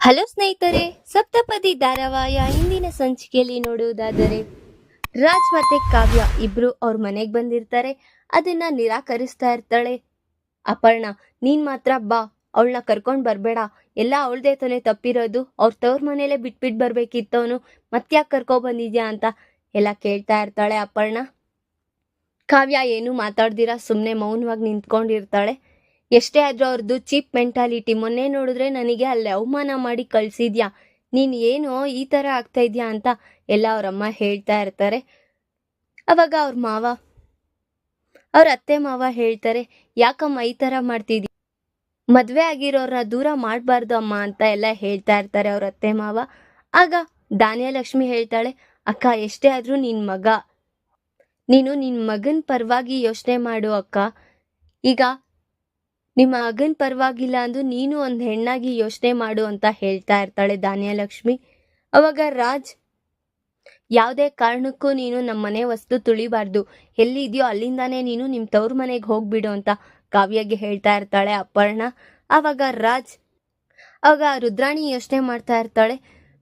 Hello ಸ್ನೇಹಿತರೆ, ಸಪ್ತಪದಿ ಧಾರಾವಾಹಿಯ ಇಂದಿನ ಸಂಚಿಕೆಯಲ್ಲಿ ನೋಡುವುದಾದರೆ ರಾಜ್ ಮತ್ತೆ ಕಾವ್ಯ ಇಬ್ರು ಅವ್ರ ಮನೆಗೆ ಬಂದಿರ್ತಾರೆ. ಅದನ್ನ ನಿರಾಕರಿಸ್ತಾ ಇರ್ತಾಳೆ ಅಪರ್ಣ. ನೀನ್ ಮಾತ್ರ ಬಾ, ಅವಳನ್ನ ಕರ್ಕೊಂಡ್ ಬರ್ಬೇಡ, ಎಲ್ಲ ಅವಳದೇ ತಲೆ ತಪ್ಪಿರೋದು, ಅವ್ರ ತವ್ರ ಮನೇಲೆ ಬಿಟ್ಬಿಟ್ ಬರ್ಬೇಕಿತ್ತವನು, ಮತ್ಯಾಕ್ ಕರ್ಕೊ ಬಂದಿದ್ಯಾ ಅಂತ ಎಲ್ಲ ಕೇಳ್ತಾ ಇರ್ತಾಳೆ ಅಪರ್ಣ. ಕಾವ್ಯ ಏನು ಮಾತಾಡ್ದಿರ ಸುಮ್ಮನೆ ಮೌನವಾಗಿ ನಿಂತ್ಕೊಂಡಿರ್ತಾಳೆ. ಎಷ್ಟೇ ಆದ್ರೂ ಅವ್ರದ್ದು ಚೀಪ್ ಮೆಂಟಾಲಿಟಿ. ಮೊನ್ನೆ ನೋಡಿದ್ರೆ ನನಗೆ ಅಲ್ಲಿ ಅವಮಾನ ಮಾಡಿ ಕಳ್ಸಿದ್ಯಾ, ನೀನ್ ಏನೋ ಈ ತರ ಆಗ್ತಾ ಇದ್ಯಾ ಅಂತ ಎಲ್ಲ ಅವ್ರಮ್ಮ ಹೇಳ್ತಾ ಇರ್ತಾರೆ. ಅವಾಗ ಅವ್ರ ಅತ್ತೆ ಮಾವ ಹೇಳ್ತಾರೆ, ಯಾಕಮ್ಮ ಈ ತರ ಮಾಡ್ತಿದ್ಯ, ಮದ್ವೆ ಆಗಿರೋರ್ನ ದೂರ ಮಾಡ್ಬಾರ್ದು ಅಮ್ಮ ಅಂತ ಎಲ್ಲ ಹೇಳ್ತಾ ಇರ್ತಾರೆ ಅವ್ರ ಅತ್ತೆ ಮಾವ. ಆಗ ಧಾನ್ಯಲಕ್ಷ್ಮಿ ಹೇಳ್ತಾಳೆ, ಅಕ್ಕ ಎಷ್ಟೇ ಆದ್ರೂ ನೀನು ನಿನ್ ಮಗನ್ ಪರವಾಗಿ ಯೋಚನೆ ಮಾಡು ಅಕ್ಕ. ಈಗ ನಿಮ್ಮ ಮಗನ್ ಪರವಾಗಿಲ್ಲ ಅಂದು ನೀನು ಒಂದು ಹೆಣ್ಣಾಗಿ ಯೋಚನೆ ಮಾಡು ಅಂತ ಹೇಳ್ತಾ ಇರ್ತಾಳೆ ಧಾನ್ಯಲಕ್ಷ್ಮಿ. ಅವಾಗ ರಾಜ್, ಯಾವುದೇ ಕಾರಣಕ್ಕೂ ನೀನು ನಮ್ಮ ಮನೆ ವಸ್ತು ತುಳಿಬಾರ್ದು, ಎಲ್ಲಿದ್ಯೋ ಅಲ್ಲಿಂದಾನೇ ನೀನು ನಿಮ್ಮ ತವ್ರ ಮನೆಗೆ ಹೋಗ್ಬಿಡು ಅಂತ ಕಾವ್ಯಗೆ ಹೇಳ್ತಾ ಇರ್ತಾಳೆ ಅಪರ್ಣ. ಆವಾಗ ರುದ್ರಾಣಿ ಯೋಚನೆ ಮಾಡ್ತಾ ಇರ್ತಾಳೆ.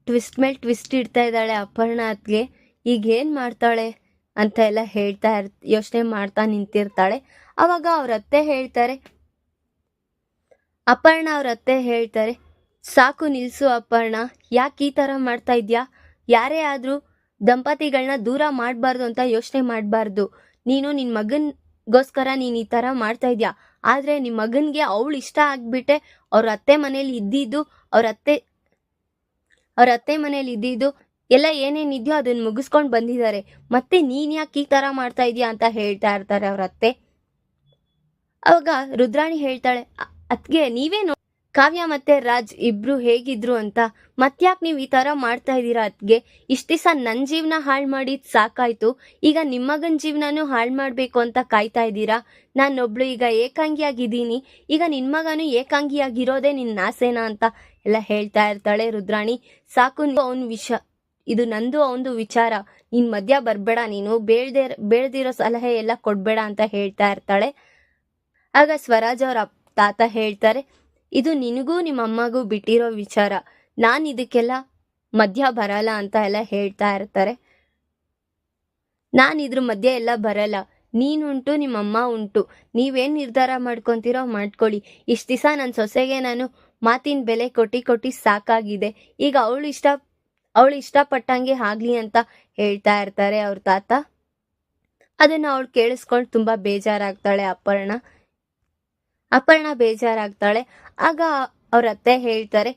ಟ್ವಿಸ್ಟ್ ಮೇಲೆ ಟ್ವಿಸ್ಟ್ ಇಡ್ತಾ ಇದ್ದಾಳೆ ಅಪರ್ಣ ಅತ್ಗೆ, ಈಗ ಏನ್ ಮಾಡ್ತಾಳೆ ಅಂತ ಎಲ್ಲ ಯೋಚನೆ ಮಾಡ್ತಾ ನಿಂತಿರ್ತಾಳೆ. ಅವಾಗ ಅಪರ್ಣ ಅವ್ರ ಅತ್ತೆ ಹೇಳ್ತಾರೆ, ಸಾಕು ನಿಲ್ಸು ಅಪರ್ಣ, ಯಾಕೆ ಈ ತರ ಮಾಡ್ತಾ ಇದ್ಯಾ, ಯಾರೇ ಆದ್ರೂ ದಂಪತಿಗಳನ್ನ ದೂರ ಮಾಡಬಾರ್ದು ಅಂತ ಯೋಚನೆ ಮಾಡಬಾರ್ದು. ನೀನು ನಿನ್ ಮಗನ್ಗೋಸ್ಕರ ನೀನ್ ಈ ತರ ಮಾಡ್ತಾ ಇದ್ಯಾ, ಆದ್ರೆ ನಿಮ್ ಮಗನ್ಗೆ ಅವಳು ಇಷ್ಟ ಆಗ್ಬಿಟ್ಟೆ ಅವ್ರ ಅತ್ತೆ ಮನೇಲಿ ಇದ್ದಿದ್ದು ಎಲ್ಲ ಏನೇನಿದ್ಯೋ ಅದನ್ನ ಮುಗಿಸ್ಕೊಂಡು ಬಂದಿದ್ದಾರೆ, ಮತ್ತೆ ನೀನ್ ಯಾಕೆ ಈ ತರ ಮಾಡ್ತಾ ಇದೀಯಾ ಅಂತ ಹೇಳ್ತಾ ಇರ್ತಾರೆ ಅವ್ರ ಅತ್ತೆ. ಅವಾಗ ರುದ್ರಾಣಿ ಹೇಳ್ತಾಳೆ, ಅತ್ಗೆ ನೀವೇ ಕಾವ್ಯ ಮತ್ತೆ ರಾಜ್ ಇಬ್ರು ಹೇಗಿದ್ರು ಅಂತ, ಮತ್ಯಾಕ್ ನೀವ್ ಈ ತರ ಮಾಡ್ತಾ ಇದ್ದೀರಾ ಅತ್ಗೆ, ಇಷ್ಟ ದಿವಸ ನನ್ನ ಜೀವನ ಹಾಳು ಮಾಡಿದ್ ಸಾಕಾಯ್ತು, ಈಗ ನಿಮ್ಮ ಮಗನ ಜೀವನನೂ ಹಾಳು ಮಾಡ್ಬೇಕು ಅಂತ ಕಾಯ್ತಾ ಇದ್ದೀರಾ. ನಾನೊಬ್ಳು ಈಗ ಏಕಾಂಗಿಯಾಗಿದ್ದೀನಿ, ಈಗ ನಿನ್ ಮಗನು ಏಕಾಂಗಿಯಾಗಿರೋದೇ ನಿನ್ನ ಆಸೆನಾ ಅಂತ ಎಲ್ಲ ಹೇಳ್ತಾ ಇರ್ತಾಳೆ ರುದ್ರಾಣಿ. ಸಾಕು, ಇದು ನಂದು ಅವನದು ವಿಚಾರ, ನಿನ್ ಮಧ್ಯ ಬರ್ಬೇಡ, ನೀನು ಬೇಳ್ದಿರೋ ಸಲಹೆ ಎಲ್ಲ ಕೊಡ್ಬೇಡ ಅಂತ ಹೇಳ್ತಾ ಇರ್ತಾಳೆ. ಆಗ ಸ್ವರಾಜ್ ಅವ್ರ ತಾತ ಹೇಳ್ತಾರೆ, ಇದು ನಿನಗೂ ನಿಮ್ಮ ಅಮ್ಮಗೂ ಬಿಟ್ಟಿರೋ ವಿಚಾರ, ನಾನು ಇದಕ್ಕೆಲ್ಲ ಮಧ್ಯ ಬರಲ್ಲ ಅಂತ ಎಲ್ಲ ಹೇಳ್ತಾ ಇರ್ತಾರೆ. ನಾನು ಇದ್ರ ಮಧ್ಯೆ ಎಲ್ಲ ಬರಲ್ಲ, ನೀನುಂಟು ನಿಮ್ಮ ಅಮ್ಮ ಉಂಟು, ನೀವೇನು ನಿರ್ಧಾರ ಮಾಡ್ಕೊತೀರೋ ಮಾಡ್ಕೊಳ್ಳಿ. ಇಷ್ಟು ದಿವಸ ನನ್ನ ಸೊಸೆಗೆ ನಾನು ಮಾತಿನ ಬೆಲೆ ಕೊಟ್ಟು ಸಾಕಾಗಿದೆ, ಈಗ ಅವಳು ಇಷ್ಟಪಟ್ಟಂಗೆ ಆಗ್ಲಿ ಅಂತ ಹೇಳ್ತಾ ಇರ್ತಾರೆ ಅವ್ರ ತಾತ. ಅದನ್ನ ಅವಳು ಕೇಳಿಸ್ಕೊಂಡು ತುಂಬಾ ಬೇಜಾರಾಗ್ತಾಳೆ ಅಪರ್ಣ ಬೇಜಾರಾಗ್ತಾಳೆ. ಆಗ ಅವ್ರ ಅತ್ತೆ ಹೇಳ್ತಾರೆ,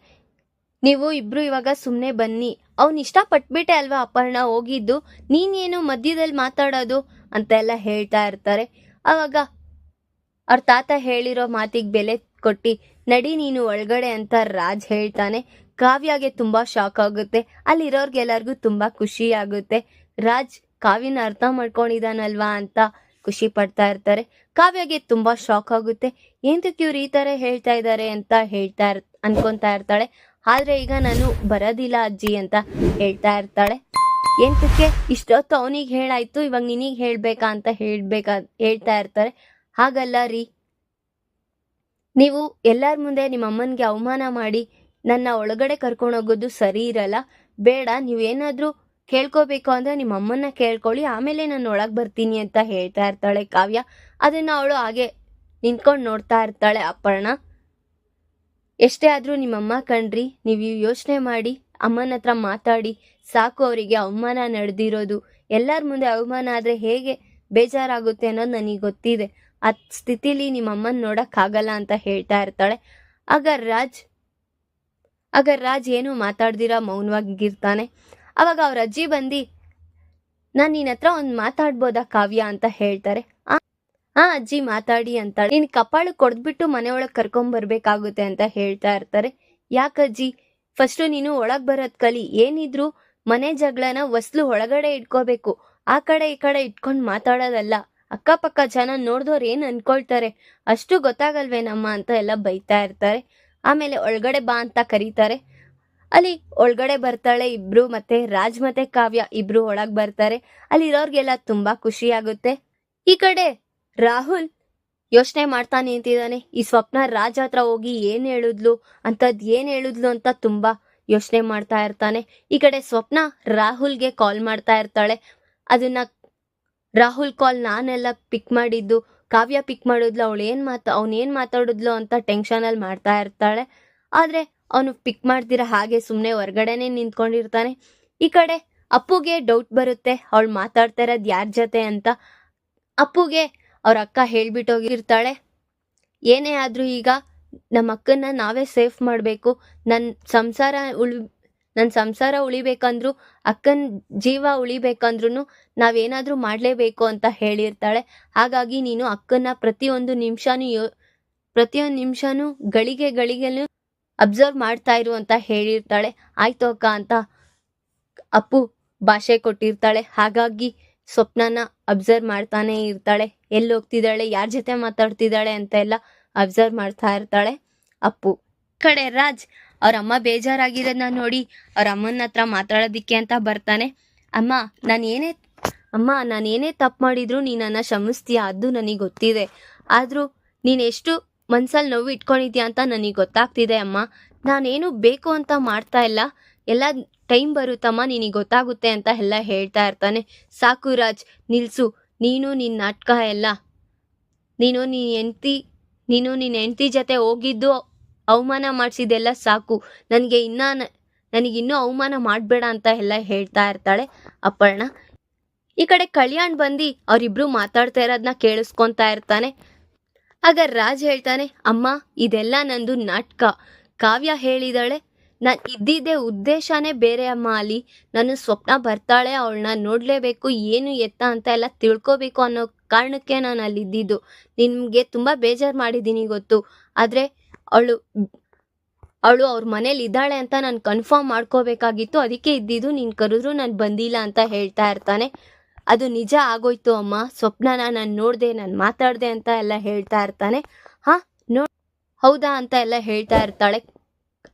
ನೀವು ಇಬ್ರು ಇವಾಗ ಸುಮ್ಮನೆ ಬನ್ನಿ, ಅವ್ನು ಇಷ್ಟಪಟ್ಬಿಟ್ಟೆ ಅಲ್ವಾ ಅಪರ್ಣ ಹೋಗಿದ್ದು, ನೀನೇನು ಮಧ್ಯದಲ್ಲಿ ಮಾತಾಡೋದು ಅಂತ ಎಲ್ಲ ಹೇಳ್ತಾ ಇರ್ತಾರೆ. ಅವಾಗ ಅವ್ರ ತಾತ ಹೇಳಿರೋ ಮಾತಿಗೆ ಬೆಲೆ ಕೊಟ್ಟು ನಡಿ ನೀನು ಒಳಗಡೆ ಅಂತ ರಾಜ್ ಹೇಳ್ತಾನೆ. ಕಾವ್ಯಗೆ ತುಂಬಾ ಶಾಕ್ ಆಗುತ್ತೆ, ಅಲ್ಲಿರೋರ್ಗೆಲ್ಲರಿಗೂ ತುಂಬಾ ಖುಷಿ ಆಗುತ್ತೆ. ರಾಜ್ ಕಾವ್ಯನ ಅರ್ಥ ಮಾಡ್ಕೊಂಡಿದಾನಲ್ವಾ ಅಂತ ಖುಷಿ ಪಡ್ತಾ ಇರ್ತಾರೆ. ಕಾವ್ಯಗೆ ತುಂಬಾ ಶಾಕ್ ಆಗುತ್ತೆ, ಎಂತಕ್ಕೆ ಇವ್ರು ಈ ತರ ಹೇಳ್ತಾ ಇದ್ದಾರೆ ಅಂತ ಅನ್ಕೊಂತಾ ಇರ್ತಾಳೆ. ಆದ್ರೆ ಈಗ ನಾನು ಬರೋದಿಲ್ಲ ಅಜ್ಜಿ ಅಂತ ಹೇಳ್ತಾ ಇರ್ತಾಳೆ. ಎಂತಕ್ಕೆ ಇಷ್ಟೊತ್ತು ಅವನಿಗೆ ಹೇಳಾಯ್ತು, ಇವಾಗ ನಿನಗೆ ಹೇಳ್ಬೇಕಾ ಅಂತ ಹೇಳ್ತಾ ಇರ್ತಾರೆ. ಹಾಗಲ್ಲ ರೀ, ನೀವು ಎಲ್ಲರ ಮುಂದೆ ನಿಮ್ಮ ಅಮ್ಮನ್ಗೆ ಅವಮಾನ ಮಾಡಿ ನನ್ನ ಒಳಗಡೆ ಕರ್ಕೊಂಡೋಗೋದು ಸರಿ ಇರಲ್ಲ, ಬೇಡ, ನೀವೇನಾದ್ರೂ ಕೇಳ್ಕೋಬೇಕು ಅಂದ್ರೆ ನಿಮ್ಮ ಅಮ್ಮನ್ನ ಕೇಳ್ಕೊಳ್ಳಿ, ಆಮೇಲೆ ನಾನು ಒಳಗ್ ಬರ್ತೀನಿ ಅಂತ ಹೇಳ್ತಾ ಇರ್ತಾಳೆ ಕಾವ್ಯ. ಅದನ್ನ ಅವಳು ಹಾಗೆ ನಿಂತ್ಕೊಂಡು ನೋಡ್ತಾ ಇರ್ತಾಳೆ ಅಪರ್ಣ. ಎಷ್ಟೇ ಆದ್ರೂ ನಿಮ್ಮಮ್ಮ ಕಣ್ರಿ, ನೀವು ಯೋಚನೆ ಮಾಡಿ ಅಮ್ಮನ ಹತ್ರ ಮಾತಾಡಿ, ಸಾಕು ಅವರಿಗೆ ಅವಮಾನ ನಡೆದಿರೋದು, ಎಲ್ಲರ ಮುಂದೆ ಅವಮಾನ ಆದ್ರೆ ಹೇಗೆ ಬೇಜಾರಾಗುತ್ತೆ ಅನ್ನೋದು ನನಗೆ ಗೊತ್ತಿದೆ, ಆ ಸ್ಥಿತಿಲಿ ನಿಮ್ಮಮ್ಮನ ನೋಡಕ್ ಆಗಲ್ಲ ಅಂತ ಹೇಳ್ತಾ ಇರ್ತಾಳೆ. ಆಗ ರಾಜ್ ಏನು ಮಾತಾಡ್ದಿರ ಮೌನವಾಗಿರ್ತಾನೆ. ಅವಾಗ ಅವ್ರ ಅಜ್ಜಿ ಬಂದು, ನಾನು ನಿನ್ನ ಹತ್ರ ಒಂದು ಮಾತಾಡ್ಬೋದಾ ಕಾವ್ಯ ಅಂತ ಹೇಳ್ತಾರೆ. ಆ ಅಜ್ಜಿ ಮಾತಾಡಿ ಅಂತ, ನೀನ್ ಕಪಾಳು ಕೊಡ್ಬಿಟ್ಟು ಮನೆಯೊಳಗೆ ಕರ್ಕೊಂಬರ್ಬೇಕಾಗುತ್ತೆ ಅಂತ ಹೇಳ್ತಾ ಇರ್ತಾರೆ. ಯಾಕಜ್ಜಿ, ಫಸ್ಟ್ ನೀನು ಒಳಗ್ ಬರೋದ್ ಕಲಿ, ಏನಿದ್ರು ಮನೆ ಜಗಳನ ವಸ್ಲು ಒಳಗಡೆ ಇಟ್ಕೋಬೇಕು, ಆ ಕಡೆ ಈ ಕಡೆ ಇಟ್ಕೊಂಡ್ ಮಾತಾಡೋದಲ್ಲ, ಅಕ್ಕಪಕ್ಕ ಜನ ನೋಡ್ದವ್ರು ಏನ್ ಅನ್ಕೊಳ್ತಾರೆ ಅಷ್ಟು ಗೊತ್ತಾಗಲ್ವೇನಮ್ಮ ಅಂತ ಎಲ್ಲ ಬೈತಾ ಇರ್ತಾರೆ. ಆಮೇಲೆ ಒಳಗಡೆ ಬಾ ಅಂತ ಕರೀತಾರೆ. ಅಲ್ಲಿ ಒಳಗಡೆ ಬರ್ತಾಳೆ ಇಬ್ರು, ಮತ್ತೆ ರಾಜ್ ಮತ್ತೆ ಕಾವ್ಯ ಇಬ್ರು ಒಳಗ್ ಬರ್ತಾರೆ. ಅಲ್ಲಿ ಇರೋರ್ಗೆಲ್ಲ ತುಂಬಾ ಖುಷಿ ಆಗುತ್ತೆ. ಈ ಕಡೆ ರಾಹುಲ್ ಯೋಚನೆ ಮಾಡ್ತಾ ನಿಂತಿದ್ದಾನೆ. ಈ ಸ್ವಪ್ನ ರಾಜ್ ಹತ್ರ ಹೋಗಿ ಏನ್ ಹೇಳಿದ್ಲು ಅಂತ ತುಂಬಾ ಯೋಚನೆ ಮಾಡ್ತಾ ಇರ್ತಾನೆ. ಈ ಕಡೆ ಸ್ವಪ್ನ ರಾಹುಲ್ಗೆ ಕಾಲ್ ಮಾಡ್ತಾ ಇರ್ತಾಳೆ. ಅದನ್ನ ರಾಹುಲ್ ಕಾಲ್ ನಾನೆಲ್ಲ ಪಿಕ್ ಮಾಡಿದ್ದು, ಕಾವ್ಯ ಪಿಕ್ ಮಾಡಿದ್ಲು, ಅವ್ನೇನ್ ಮಾತಾಡಿದ್ಲು ಅಂತ ಟೆನ್ಷನ್ ಅಲ್ಲಿ ಮಾಡ್ತಾ ಇರ್ತಾಳೆ. ಆದ್ರೆ ಅವನು ಪಿಕ್ ಮಾಡ್ದಿರ ಹಾಗೆ ಸುಮ್ನೆ ಹೊರ್ಗಡೆನೆ ನಿಂತ್ಕೊಂಡಿರ್ತಾನೆ. ಈ ಕಡೆ ಅಪ್ಪುಗೆ ಡೌಟ್ ಬರುತ್ತೆ, ಅವಳು ಮಾತಾಡ್ತಾ ಇರೋದ್ ಯಾರ ಜೊತೆ ಅಂತ. ಅಪ್ಪುಗೆ ಅವ್ರ ಅಕ್ಕ ಹೇಳ್ಬಿಟ್ಟೋಗಿರ್ತಾಳೆ, ಏನೇ ಆದ್ರೂ ಈಗ ನಮ್ಮ ಅಕ್ಕನ್ನ ನಾವೇ ಸೇಫ್ ಮಾಡ್ಬೇಕು, ನನ್ನ ಸಂಸಾರ ಉಳಿಬೇಕಂದ್ರು, ಅಕ್ಕನ ಜೀವ ಉಳಿಬೇಕಂದ್ರು ನಾವೇನಾದ್ರೂ ಮಾಡ್ಲೇಬೇಕು ಅಂತ ಹೇಳಿರ್ತಾಳೆ. ಹಾಗಾಗಿ ನೀನು ಅಕ್ಕನ್ನ ಪ್ರತಿಯೊಂದು ನಿಮಿಷನೂ ಗಳಿಗೆನೂ ಅಬ್ಸರ್ವ್ ಮಾಡ್ತಾ ಇರು ಅಂತ ಹೇಳಿರ್ತಾಳೆ. ಆಯ್ತು ಅಕ್ಕ ಅಂತ ಅಪ್ಪು ಭಾಷೆ ಕೊಟ್ಟಿರ್ತಾಳೆ. ಹಾಗಾಗಿ ಸ್ವಪ್ನನ ಅಬ್ಸರ್ವ್ ಮಾಡ್ತಾನೆ ಇರ್ತಾಳೆ. ಎಲ್ಲಿ ಹೋಗ್ತಿದ್ದಾಳೆ, ಯಾರ ಜೊತೆ ಮಾತಾಡ್ತಿದ್ದಾಳೆ ಅಂತ ಎಲ್ಲ ಅಬ್ಸರ್ವ್ ಮಾಡ್ತಾ ಇರ್ತಾಳೆ ಅಪ್ಪು. ಕಡೆ ರಾಜ್ ಅವ್ರ ಅಮ್ಮ ಬೇಜಾರಾಗಿರೋದನ್ನ ನೋಡಿ ಅವ್ರ ಅಮ್ಮನ ಹತ್ರ ಮಾತಾಡೋದಿಕ್ಕೆ ಅಂತ ಬರ್ತಾನೆ. ಅಮ್ಮ ನಾನೇನೇ ತಪ್ಪು ಮಾಡಿದ್ರು ನೀನನ್ನ ಕ್ಷಮಿಸ್ತೀಯ, ಅದು ನನಗೆ ಗೊತ್ತಿದೆ. ಆದ್ರೂ ನೀನ್ ಎಷ್ಟು ಮನ್ಸಲ್ಲಿ ನೋವು ಇಟ್ಕೊಂಡಿದ್ಯಾ ಅಂತ ನನಗೆ ಗೊತ್ತಾಗ್ತಿದೆ ಅಮ್ಮ. ನಾನೇನು ಬೇಕು ಅಂತ ಮಾಡ್ತಾ ಇಲ್ಲ, ಎಲ್ಲ ಟೈಮ್ ಬರುತ್ತಮ್ಮ, ನಿನಗೆ ಗೊತ್ತಾಗುತ್ತೆ ಅಂತ ಎಲ್ಲ ಹೇಳ್ತಾ ಇರ್ತಾನೆ. ಸಾಕು ರಾಜ್, ನಿಲ್ಸು. ನೀನು ನಿನ್ನ ನಾಟಕ ಎಲ್ಲ, ನೀನು ನಿನ್ನ ಹೆಂಡತಿ ಜೊತೆ ಹೋಗಿದ್ದು ಅವಮಾನ ಮಾಡಿಸಿದೆಲ್ಲ ಸಾಕು, ನನಗಿನ್ನೂ ಅವಮಾನ ಮಾಡಬೇಡ ಅಂತ ಎಲ್ಲ ಹೇಳ್ತಾ ಇರ್ತಾಳೆ ಅಪರ್ಣ. ಈ ಕಡೆ ಕಲ್ಯಾಣ್ ಬಂದು ಅವರಿಬ್ರು ಮಾತಾಡ್ತಾ ಇರೋದನ್ನ ಕೇಳಿಸ್ಕೊತಾ ಇರ್ತಾನೆ. ಆಗ ರಾಜ್ ಹೇಳ್ತಾನೆ, ಅಮ್ಮ ಇದೆಲ್ಲ ನಂದು ನಾಟಕ, ಕಾವ್ಯ ಹೇಳಿದಾಳೆ, ನಾನು ಇದ್ದಿದ್ದೆ ಉದ್ದೇಶನೇ ಬೇರೆ ಅಮ್ಮ. ಅಲ್ಲಿ ನಾನು ಸ್ವಪ್ನ ಬರ್ತಾಳೆ, ಅವಳನ್ನ ನೋಡಲೇಬೇಕು, ಏನು ಎತ್ತ ಅಂತ ಎಲ್ಲ ತಿಳ್ಕೊಬೇಕು ಅನ್ನೋ ಕಾರಣಕ್ಕೆ ನಾನು ಅಲ್ಲಿದ್ದಿದ್ದು. ನಿಮಗೆ ತುಂಬ ಬೇಜಾರು ಮಾಡಿದ್ದೀನಿ ಗೊತ್ತು, ಆದರೆ ಅವಳು ಅವ್ರ ಮನೇಲಿ ಇದ್ದಾಳೆ ಅಂತ ನಾನು ಕನ್ಫರ್ಮ್ ಮಾಡ್ಕೋಬೇಕಾಗಿತ್ತು, ಅದಕ್ಕೆ ಇದ್ದಿದ್ದು. ನೀನು ಕರೆದ್ರು ನಾನು ಬಂದಿಲ್ಲ ಅಂತ ಹೇಳ್ತಾ ಇರ್ತಾನೆ. ಅದು ನಿಜ ಆಗೋಯ್ತು ಅಮ್ಮ, ಸ್ವಪ್ನನ ನಾನು ನೋಡಿದೆ, ನಾನು ಮಾತಾಡಿದೆ ಅಂತ ಎಲ್ಲ ಹೇಳ್ತಾ ಇರ್ತಾನೆ. ಹೌದಾ ಅಂತ ಎಲ್ಲ ಹೇಳ್ತಾ ಇರ್ತಾಳೆ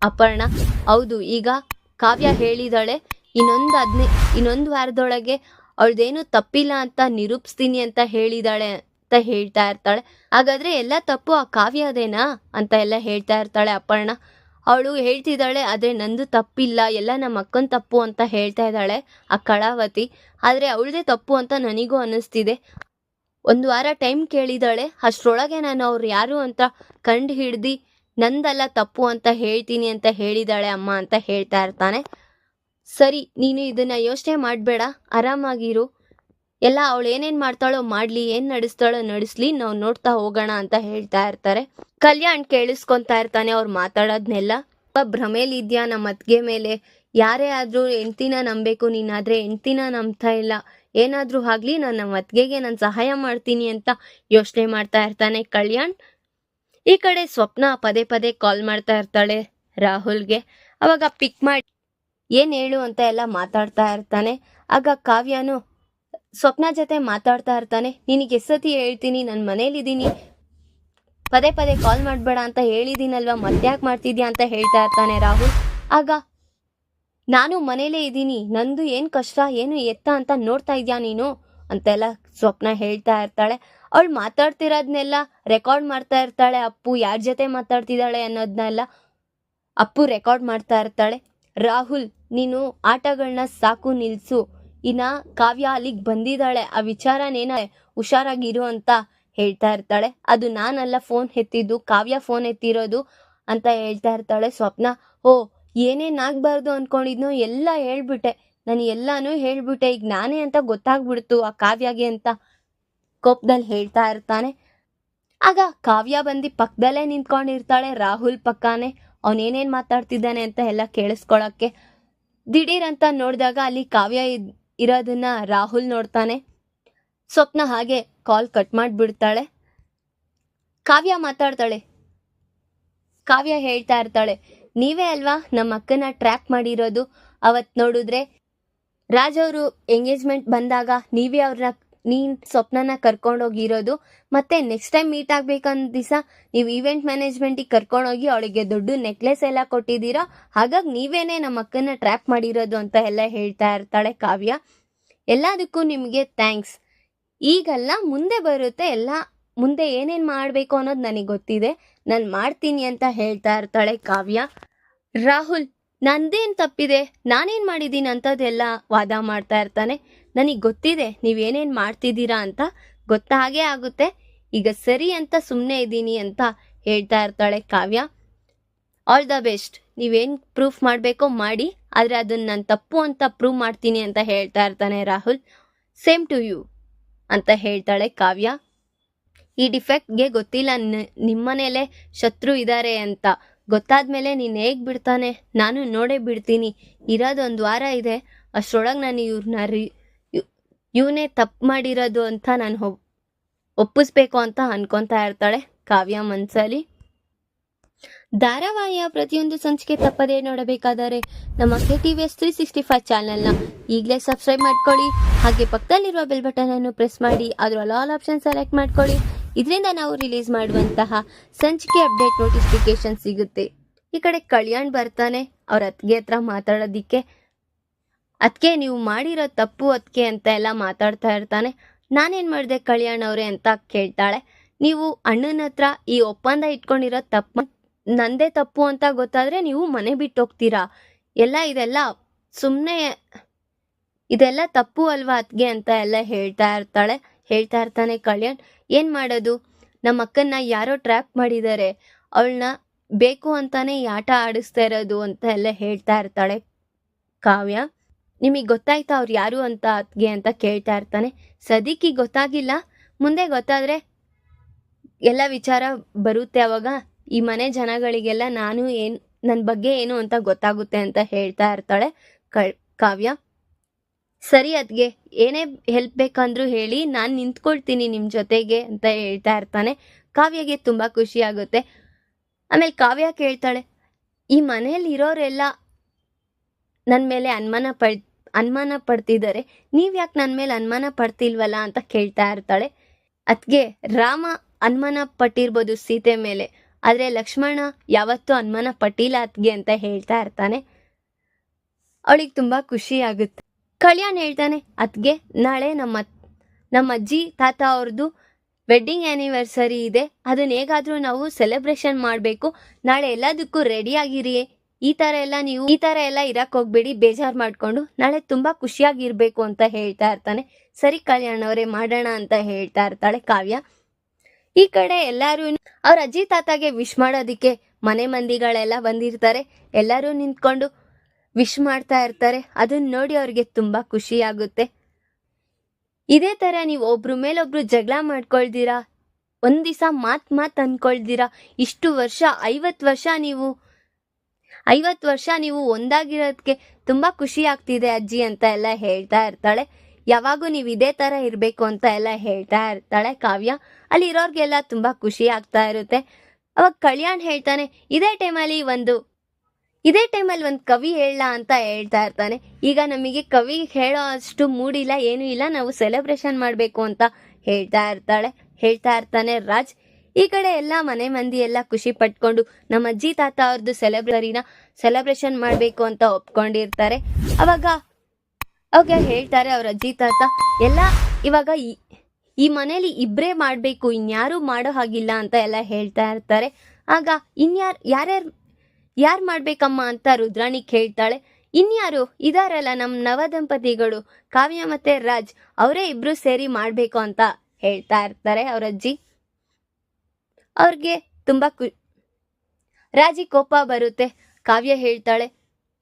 ಅಪರ್ಣ. ಹೌದು, ಈಗ ಕಾವ್ಯ ಹೇಳಿದಾಳೆ, ಇನ್ನೊಂದು ವಾರದೊಳಗೆ ಅವಳದೇನು ತಪ್ಪಿಲ್ಲ ಅಂತ ನಿರೂಪಿಸ್ತೀನಿ ಅಂತ ಹೇಳಿದಾಳೆ ಅಂತ ಹೇಳ್ತಾ ಇರ್ತಾಳೆ. ಹಾಗಾದ್ರೆ ಎಲ್ಲ ತಪ್ಪು ಆ ಕಾವ್ಯದೇನಾ ಅಂತ ಎಲ್ಲ ಹೇಳ್ತಾ ಇರ್ತಾಳೆ ಅಪರ್ಣ. ಅವಳು ಹೇಳ್ತಿದ್ದಾಳೆ, ಆದರೆ ನಂದು ತಪ್ಪಿಲ್ಲ, ಎಲ್ಲ ನಮ್ಮ ಅಕ್ಕನ ತಪ್ಪು ಅಂತ ಹೇಳ್ತಾ ಇದ್ದಾಳೆ ಆ ಕಳಾವತಿ. ಆದರೆ ಅವಳದೇ ತಪ್ಪು ಅಂತ ನನಗೂ ಅನ್ನಿಸ್ತಿದೆ. 1 ವಾರ ಟೈಮ್ ಕೇಳಿದಾಳೆ, ಅಷ್ಟರೊಳಗೆ ನಾನು ಅವ್ರು ಯಾರು ಅಂತ ಕಂಡು ಹಿಡ್ದು ನಂದಲ್ಲ ತಪ್ಪು ಅಂತ ಹೇಳ್ತೀನಿ ಅಂತ ಹೇಳಿದಾಳೆ ಅಮ್ಮ ಅಂತ ಹೇಳ್ತಾ ಇರ್ತಾನೆ. ಸರಿ, ನೀನು ಇದನ್ನ ಯೋಚನೆ ಮಾಡಬೇಡ, ಆರಾಮಾಗಿರು, ಎಲ್ಲ ಅವಳು ಏನೇನು ಮಾಡ್ತಾಳೋ ಮಾಡಲಿ, ಏನು ನಡೆಸ್ತಾಳೋ ನಡೆಸ್ಲಿ, ನಾವು ನೋಡ್ತಾ ಹೋಗೋಣ ಅಂತ ಹೇಳ್ತಾ ಇರ್ತಾರೆ. ಕಲ್ಯಾಣ್ ಕೇಳಿಸ್ಕೊತಾ ಇರ್ತಾನೆ ಅವ್ರು ಮಾತಾಡೋದ್ನೆಲ್ಲ. ಭ್ರಮೇಲಿದ್ಯಾ ನಮ್ಮ ಅತ್ತಿಗೆ ಮೇಲೆ, ಯಾರೇ ಆದ್ರೂ ಹೆಂಡ್ತಿನ ನಂಬೇಕು, ನೀನಾದ್ರೆ ಹೆಂಡ್ತಿನ ನಂಬ್ತಾ ಇಲ್ಲ, ಏನಾದ್ರೂ ಆಗ್ಲಿ ನಾನು ನಮ್ಮ ಅತ್ತಿಗೆಗೆ ನಾನು ಸಹಾಯ ಮಾಡ್ತೀನಿ ಅಂತ ಯೋಚನೆ ಮಾಡ್ತಾ ಇರ್ತಾನೆ ಕಲ್ಯಾಣ್. ಈ ಕಡೆ ಸ್ವಪ್ನ ಪದೇ ಕಾಲ್ ಮಾಡ್ತಾ ಇರ್ತಾಳೆ ರಾಹುಲ್ಗೆ. ಅವಾಗ ಪಿಕ್ ಮಾಡಿ ಏನ್ ಹೇಳು ಅಂತ ಎಲ್ಲ ಮಾತಾಡ್ತಾ ಇರ್ತಾನೆ. ಆಗ ಕಾವ್ಯನು ಸ್ವಪ್ನ ಜೊತೆ ಮಾತಾಡ್ತಾ ಇರ್ತಾನೆ. ನಿನಗೆ ಎಷ್ಟೊತ್ತಿ ಹೇಳ್ತೀನಿ, ನಾನು ಮನೇಲಿದ್ದೀನಿ, ಪದೇ ಕಾಲ್ ಮಾಡಬೇಡ ಅಂತ ಹೇಳಿದ್ದೀನಲ್ವಾ, ಮತ್ತ್ಯಾಕೆ ಮಾಡ್ತಿದ್ಯಾ ಅಂತ ಹೇಳ್ತಾ ಇರ್ತಾನೆ ರಾಹುಲ್. ಆಗ ನಾನು ಮನೇಲೇ ಇದ್ದೀನಿ, ನಂದು ಏನು ಕಷ್ಟ ಏನು ಎತ್ತ ಅಂತ ನೋಡ್ತಾ ಇದ್ಯಾ ನೀನು ಅಂತೆಲ್ಲ ಸ್ವಪ್ನ ಹೇಳ್ತಾ ಇರ್ತಾಳೆ. ಅವಳು ಮಾತಾಡ್ತಿರೋದ್ನೆಲ್ಲ ರೆಕಾರ್ಡ್ ಮಾಡ್ತಾ ಇರ್ತಾಳೆ. ಅಪ್ಪು ಯಾರ ಜೊತೆ ಮಾತಾಡ್ತಿದ್ದಾಳೆ ಅನ್ನೋದನ್ನೆಲ್ಲ ಅಪ್ಪು ರೆಕಾರ್ಡ್ ಮಾಡ್ತಾ ಇರ್ತಾಳೆ. ರಾಹುಲ್, ನೀನು ಆಟಗಳನ್ನ ಸಾಕು, ನಿಲ್ಸು, ಇನ್ನ ಕಾವ್ಯ ಅಲ್ಲಿಗೆ ಬಂದಿದ್ದಾಳೆ, ಆ ವಿಚಾರನೇನ ಹುಷಾರಾಗಿರು ಅಂತ ಹೇಳ್ತಾ ಇರ್ತಾಳೆ. ಅದು ನಾನಲ್ಲ ಫೋನ್ ಎತ್ತಿದ್ದು, ಕಾವ್ಯ ಫೋನ್ ಎತ್ತಿರೋದು ಅಂತ ಹೇಳ್ತಾ ಇರ್ತಾಳೆ ಸ್ವಪ್ನ. ಏನೇನಾಗಬಾರ್ದು ಅನ್ಕೊಂಡಿದ್ನೋ ಎಲ್ಲ ಹೇಳ್ಬಿಟ್ಟೆ, ನಾನು ಎಲ್ಲಾನು ಹೇಳ್ಬಿಟ್ಟೆ, ಈಗ ನಾನೇ ಅಂತ ಗೊತ್ತಾಗ್ಬಿಡ್ತು ಆ ಕಾವ್ಯಗೆ ಅಂತ ಕೋಪದಲ್ಲಿ ಹೇಳ್ತಾ ಇರ್ತಾನೆ. ಆಗ ಕಾವ್ಯ ಬಂದು ಪಕ್ಕದಲ್ಲೇ ನಿಂತ್ಕೊಂಡಿರ್ತಾಳೆ ರಾಹುಲ್ ಪಕ್ಕಾನೆ, ಅವನೇನೇನು ಮಾತಾಡ್ತಿದ್ದಾನೆ ಅಂತ ಎಲ್ಲ ಕೇಳಿಸ್ಕೊಳಕ್ಕೆ. ದಿಢೀರ್ ಅಂತ ನೋಡಿದಾಗ ಅಲ್ಲಿ ಕಾವ್ಯ ಇರೋದನ್ನ ರಾಹುಲ್ ನೋಡ್ತಾನೆ. ಸ್ವಪ್ನ ಹಾಗೆ ಕಾಲ್ ಕಟ್ ಮಾಡಿಬಿಡ್ತಾಳೆ. ಕಾವ್ಯ ಮಾತಾಡ್ತಾಳೆ. ಕಾವ್ಯ ಹೇಳ್ತಾ ಇರ್ತಾಳೆ, ನೀವೇ ಅಲ್ವಾ ನಮ್ಮ ಅಕ್ಕನ ಟ್ರ್ಯಾಕ್ ಮಾಡಿರೋದು, ಅವತ್ತು ನೋಡಿದ್ರೆ ರಾಜ್ ಅವರು ಎಂಗೇಜ್ಮೆಂಟ್ ಬಂದಾಗ ನೀನ್ ಸ್ವಪ್ನನ ಕರ್ಕೊಂಡೋಗಿರೋದು, ಮತ್ತೆ ನೆಕ್ಸ್ಟ್ ಟೈಮ್ ಮೀಟ್ ಆಗ್ಬೇಕಂದ ದಿವಸ ನೀವು ಈವೆಂಟ್ ಮ್ಯಾನೇಜ್ಮೆಂಟಿಗೆ ಕರ್ಕೊಂಡೋಗಿ ಅವಳಿಗೆ ದೊಡ್ಡ ನೆಕ್ಲೆಸ್ ಎಲ್ಲ ಕೊಟ್ಟಿದ್ದೀರಾ, ಹಾಗಾಗಿ ನೀವೇನೆ ನಮ್ಮ ಅಕ್ಕನ ಟ್ರ್ಯಾಪ್ ಮಾಡಿರೋದು ಅಂತ ಎಲ್ಲ ಹೇಳ್ತಾ ಇರ್ತಾಳೆ ಕಾವ್ಯ. ಎಲ್ಲದಕ್ಕೂ ನಿಮಗೆ ಥ್ಯಾಂಕ್ಸ್, ಈಗಲ್ಲ ಮುಂದೆ ಬರುತ್ತೆ, ಎಲ್ಲ ಮುಂದೆ ಏನೇನು ಮಾಡಬೇಕು ಅನ್ನೋದು ನನಗೆ ಗೊತ್ತಿದೆ, ನಾನು ಮಾಡ್ತೀನಿ ಅಂತ ಹೇಳ್ತಾ ಇರ್ತಾಳೆ ಕಾವ್ಯ. ರಾಹುಲ್ ನಂದೇನು ತಪ್ಪಿದೆ, ನಾನೇನು ಮಾಡಿದ್ದೀನಿ ಅಂತದೆಲ್ಲ ವಾದ ಮಾಡ್ತಾ ಇರ್ತಾನೆ. ನನಗೆ ಗೊತ್ತಿದೆ ನೀವೇನೇನು ಮಾಡ್ತಿದ್ದೀರಾ ಅಂತ, ಗೊತ್ತಾಗೇ ಆಗುತ್ತೆ, ಈಗ ಸರಿ ಅಂತ ಸುಮ್ಮನೆ ಇದ್ದೀನಿ ಅಂತ ಹೇಳ್ತಾ ಇರ್ತಾಳೆ ಕಾವ್ಯ. ಆಲ್ ದ ಬೆಸ್ಟ್, ನೀವೇನು ಪ್ರೂಫ್ ಮಾಡಬೇಕೋ ಮಾಡಿ, ಆದರೆ ಅದನ್ನು ನಾನು ತಪ್ಪು ಅಂತ ಪ್ರೂವ್ ಮಾಡ್ತೀನಿ ಅಂತ ಹೇಳ್ತಾ ಇರ್ತಾನೆ ರಾಹುಲ್. ಸೇಮ್ ಟು ಯು ಅಂತ ಹೇಳ್ತಾಳೆ ಕಾವ್ಯ. ಈ ಡಿಫೆಕ್ಟ್ಗೆ ಗೊತ್ತಿಲ್ಲ ನಿಮ್ಮನೇಲೆ ಶತ್ರು ಇದ್ದಾರೆ ಅಂತ, ಗೊತ್ತಾದ್ಮೇಲೆ ನೀನು ಹೇಗೆ ಬಿಡ್ತಾನೆ, ನಾನು ನೋಡೇ ಬಿಡ್ತೀನಿ, ಇರೋದೊಂದು ವಾರ ಇದೆ, ಅಷ್ಟರೊಳಗೆ ನಾನು ಇವನೇ ತಪ್ಪು ಮಾಡಿರೋದು ಅಂತ ನಾನು ಒಪ್ಪಿಸ್ಬೇಕು ಅಂತ ಅನ್ಕೊತಾ ಇರ್ತಾಳೆ ಕಾವ್ಯ ಮನ್ಸಲ್ಲಿ. ಧಾರಾವಾಹಿಯ ಪ್ರತಿಯೊಂದು ಸಂಚಿಕೆ ತಪ್ಪದೇ ನೋಡಬೇಕಾದರೆ ನಮ್ಮ KTVS 365 ಚಾನಲ್ನ ಈಗಲೇ ಸಬ್ಸ್ಕ್ರೈಬ್ ಮಾಡ್ಕೊಳ್ಳಿ, ಹಾಗೆ ಪಕ್ಕದಲ್ಲಿರುವ ಬೆಲ್ ಬಟನ್ ಅನ್ನು ಪ್ರೆಸ್ ಮಾಡಿ ಅದರಲ್ಲಿ ಆಲ್ ಆಪ್ಷನ್ ಸೆಲೆಕ್ಟ್ ಮಾಡ್ಕೊಳ್ಳಿ. ಇದರಿಂದ ನಾವು ರಿಲೀಸ್ ಮಾಡುವಂತಹ ಸಂಚಿಕೆ ಅಪ್ಡೇಟ್ ನೋಟಿಫಿಕೇಶನ್ ಸಿಗುತ್ತೆ. ಈ ಕಡೆ ಕಲ್ಯಾಣ್ ಬರ್ತಾನೆ ಅವ್ರ ಅತ್ತಿಗೆ ಹತ್ರ ಮಾತಾಡೋದಿಕ್ಕೆ. ಅದಕ್ಕೆ ನೀವು ಮಾಡಿರೋ ತಪ್ಪು ಅದಕ್ಕೆ ಅಂತ ಎಲ್ಲ ಮಾತಾಡ್ತಾ ಇರ್ತಾನೆ. ನಾನೇನು ಮಾಡಿದೆ ಕಲ್ಯಾಣ್ ಅವರೇ ಅಂತ ಕೇಳ್ತಾಳೆ. ನೀವು ಅಣ್ಣನ ಹತ್ರ ಈ ಒಪ್ಪಂದ ಇಟ್ಕೊಂಡಿರೋ ತಪ್ಪು ನಂದೇ ತಪ್ಪು ಅಂತ ಗೊತ್ತಾದರೆ ನೀವು ಮನೆ ಬಿಟ್ಟು ಹೋಗ್ತೀರಾ, ಇದೆಲ್ಲ ಸುಮ್ಮನೆ, ಇದೆಲ್ಲ ತಪ್ಪು ಅಲ್ವಾ ಅತ್ತಿಗೆ ಅಂತ ಎಲ್ಲ ಹೇಳ್ತಾ ಇರ್ತಾನೆ ಕಲ್ಯಾಣ್. ಏನು ಮಾಡೋದು, ನಮ್ಮ ಅಕ್ಕನ್ನ ಯಾರೋ ಟ್ರ್ಯಾಪ್ ಮಾಡಿದ್ದಾರೆ, ಅವಳನ್ನ ಬೇಕು ಅಂತಾನೆ ಈ ಆಟ ಆಡಿಸ್ತಾ ಇರೋದು ಅಂತ ಎಲ್ಲ ಹೇಳ್ತಾ ಇರ್ತಾಳೆ ಕಾವ್ಯ. ನಿಮಗೆ ಗೊತ್ತಾಯ್ತಾ ಅವ್ರು ಯಾರು ಅಂತ ಅತ್ತಿಗೆ ಅಂತ ಕೇಳ್ತಾ ಇರ್ತಾನೆ. ಸದ್ಯಕ್ಕೆ ಗೊತ್ತಾಗಿಲ್ಲ, ಮುಂದೆ ಗೊತ್ತಾದರೆ ಎಲ್ಲ ವಿಚಾರ ಬರುತ್ತೆ, ಅವಾಗ ಈ ಮನೆ ಜನಗಳಿಗೆಲ್ಲ ನನ್ನ ಬಗ್ಗೆ ಏನು ಅಂತ ಗೊತ್ತಾಗುತ್ತೆ ಅಂತ ಹೇಳ್ತಾ ಇರ್ತಾಳೆ ಕಾವ್ಯ. ಸರಿ ಅದ್ಗೆ ಏನೇ ಹೆಲ್ಪ್ ಬೇಕಂದ್ರೂ ಹೇಳಿ, ನಾನು ನಿಂತ್ಕೊಳ್ತೀನಿ ನಿಮ್ಮ ಜೊತೆಗೆ ಅಂತ ಹೇಳ್ತಾ ಇರ್ತಾನೆ. ಕಾವ್ಯಗೆ ತುಂಬ ಖುಷಿ ಆಗುತ್ತೆ. ಆಮೇಲೆ ಕಾವ್ಯ ಕೇಳ್ತಾಳೆ, ಈ ಮನೇಲಿ ಇರೋರೆಲ್ಲ ನನ್ನ ಮೇಲೆ ಅನುಮಾನ ಪಡ್ತಿದ್ದಾರೆ, ನೀವು ಯಾಕೆ ನನ್ನ ಮೇಲೆ ಅನುಮಾನ ಪಡ್ತಿಲ್ವಲ್ಲ ಅಂತ ಕೇಳ್ತಾ ಇರ್ತಾಳೆ. ಅದ್ಗೆ ರಾಮ ಅನುಮಾನ ಪಟ್ಟಿರ್ಬೋದು ಸೀತೆ ಮೇಲೆ, ಆದರೆ ಲಕ್ಷ್ಮಣ ಯಾವತ್ತೂ ಅನುಮಾನ ಪಟ್ಟಿಲ್ಲ ಅದ್ಗೆ ಅಂತ ಹೇಳ್ತಾ ಇರ್ತಾನೆ. ಅವಳಿಗೆ ತುಂಬ ಖುಷಿ ಆಗುತ್ತೆ. ಕಲ್ಯಾಣ್ ಹೇಳ್ತಾನೆ, ಅದ್ಗೆ ನಾಳೆ ನಮ್ಮ ಅಜ್ಜಿ ತಾತ ಅವ್ರದ್ದು ವೆಡ್ಡಿಂಗ್ ಆ್ಯನಿವರ್ಸರಿ ಇದೆ, ಅದನ್ನ ಹೇಗಾದರೂ ನಾವು ಸೆಲೆಬ್ರೇಷನ್ ಮಾಡಬೇಕು, ನಾಳೆ ಎಲ್ಲದಕ್ಕೂ ರೆಡಿ ಆಗಿರಿ, ಈ ಥರ ಎಲ್ಲ ಇರಕ್ಕೆ ಹೋಗ್ಬೇಡಿ ಬೇಜಾರು ಮಾಡಿಕೊಂಡು, ನಾಳೆ ತುಂಬ ಖುಷಿಯಾಗಿರ್ಬೇಕು ಅಂತ ಹೇಳ್ತಾ ಇರ್ತಾನೆ. ಸರಿ ಕಲ್ಯಾಣ್ ಅವರೇ ಮಾಡೋಣ ಅಂತ ಹೇಳ್ತಾ ಇರ್ತಾಳೆ ಕಾವ್ಯ. ಈ ಕಡೆ ಎಲ್ಲರೂ ಅವ್ರ ಅಜ್ಜಿ ತಾತಾಗೆ ವಿಶ್ ಮಾಡೋದಿಕ್ಕೆ ಮನೆ ಮಂದಿಗಳೆಲ್ಲ ಬಂದಿರ್ತಾರೆ, ಎಲ್ಲರೂ ನಿಂತ್ಕೊಂಡು ವಿಶ್ ಮಾಡ್ತಾ ಇರ್ತಾರೆ. ಅದನ್ನ ನೋಡಿ ಅವ್ರಿಗೆ ತುಂಬ ಖುಷಿ ಆಗುತ್ತೆ. ಇದೇ ಥರ ನೀವು ಒಬ್ರು ಮೇಲೊಬ್ರು ಜಗಳ ಮಾಡ್ಕೊಳ್ದಿರಾ, ಒಂದು ದಿವಸ ಮಾತು ಅಂದ್ಕೊಳ್ದಿರಾ, ಇಷ್ಟು ವರ್ಷ 50 ವರ್ಷ ನೀವು ಒಂದಾಗಿರೋದಕ್ಕೆ ತುಂಬ ಖುಷಿ ಆಗ್ತಿದೆ ಅಜ್ಜಿ ಅಂತ ಎಲ್ಲ ಹೇಳ್ತಾ ಇರ್ತಾಳೆ. ಯಾವಾಗೂ ನೀವು ಇದೇ ಥರ ಇರಬೇಕು ಅಂತ ಎಲ್ಲ ಹೇಳ್ತಾ ಇರ್ತಾಳೆ ಕಾವ್ಯ. ಅಲ್ಲಿ ಇರೋರಿಗೆಲ್ಲ ತುಂಬ ಖುಷಿ ಆಗ್ತಾ ಇರುತ್ತೆ. ಅವಾಗ ಕಲ್ಯಾಣ್ ಹೇಳ್ತಾನೆ, ಇದೇ ಟೈಮಲ್ಲಿ ಒಂದು ಕವಿ ಹೇಳ ಅಂತ ಹೇಳ್ತಾ ಇರ್ತಾನೆ. ಈಗ ನಮಗೆ ಕವಿ ಹೇಳೋ ಅಷ್ಟು ಮೂಡಿಲ್ಲ, ಏನೂ ಇಲ್ಲ, ನಾವು ಸೆಲೆಬ್ರೇಷನ್ ಮಾಡಬೇಕು ಅಂತ ಹೇಳ್ತಾ ಇರ್ತಾನೆ ರಾಜ್. ಈ ಕಡೆ ಎಲ್ಲ ಮನೆ ಮಂದಿ ಎಲ್ಲ ಖುಷಿ ಪಟ್ಕೊಂಡು ನಮ್ಮ ಅಜ್ಜಿ ತಾತ ಅವ್ರದ್ದು ಸೆಲೆಬ್ರೇಷನ್ ಮಾಡಬೇಕು ಅಂತ ಒಪ್ಕೊಂಡಿರ್ತಾರೆ. ಅವಾಗ ಹೇಳ್ತಾರೆ ಅವ್ರ ಅಜ್ಜಿ ತಾತ, ಎಲ್ಲ ಇವಾಗ ಈ ಮನೇಲಿ ಇಬ್ಬರೇ ಮಾಡಬೇಕು, ಇನ್ಯಾರೂ ಮಾಡೋ ಹಾಗಿಲ್ಲ ಅಂತ ಎಲ್ಲ ಹೇಳ್ತಾ ಇರ್ತಾರೆ. ಆಗ ಯಾರು ಮಾಡ್ಬೇಕಮ್ಮ ಅಂತ ರುದ್ರಾಣಿ ಕೇಳ್ತಾಳೆ. ಇನ್ಯಾರು ಇದಾರಲ್ಲ ನಮ್ಮ ನವದಂಪತಿಗಳು ಕಾವ್ಯ ಮತ್ತೆ ರಾಜ್, ಅವರೇ ಇಬ್ರು ಸೇರಿ ಮಾಡಬೇಕು ಅಂತ ಹೇಳ್ತಾ ಇರ್ತಾರೆ ಅವ್ರ ಅಜ್ಜಿ. ಅವ್ರಿಗೆ ತುಂಬ ರಾಜಿ ಕೋಪ ಬರುತ್ತೆ. ಕಾವ್ಯ ಹೇಳ್ತಾಳೆ,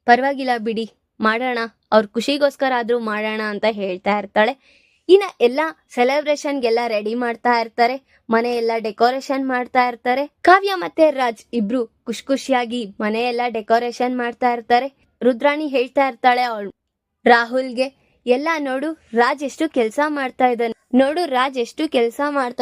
ಪರವಾಗಿಲ್ಲ ಬಿಡಿ, ಮಾಡೋಣ, ಅವ್ರ ಖುಷಿಗೋಸ್ಕರ ಆದರೂ ಮಾಡೋಣ ಅಂತ ಹೇಳ್ತಾ ಇರ್ತಾಳೆ. ಇನ್ನು ಎಲ್ಲ ಸೆಲೆಬ್ರೇಷನ್ಗೆಲ್ಲ ರೆಡಿ ಮಾಡ್ತಾ ಇರ್ತಾರೆ, ಮನೆ ಎಲ್ಲ ಡೆಕೋರೇಷನ್ ಮಾಡ್ತಾ ಇರ್ತಾರೆ. ಕಾವ್ಯ ಮತ್ತೆ ರಾಜ್ ಇಬ್ರು ಖುಷಿಯಾಗಿ ಮನೆ ಎಲ್ಲ ಡೆಕೋರೇಷನ್ ಮಾಡ್ತಾ ಇರ್ತಾರೆ. ರುದ್ರಾಣಿ ಹೇಳ್ತಾ ಇರ್ತಾಳೆ ರಾಹುಲ್ಗೆ, ಎಲ್ಲ ನೋಡು ರಾಜ್ ಎಷ್ಟು ಕೆಲಸ ಮಾಡ್ತಾ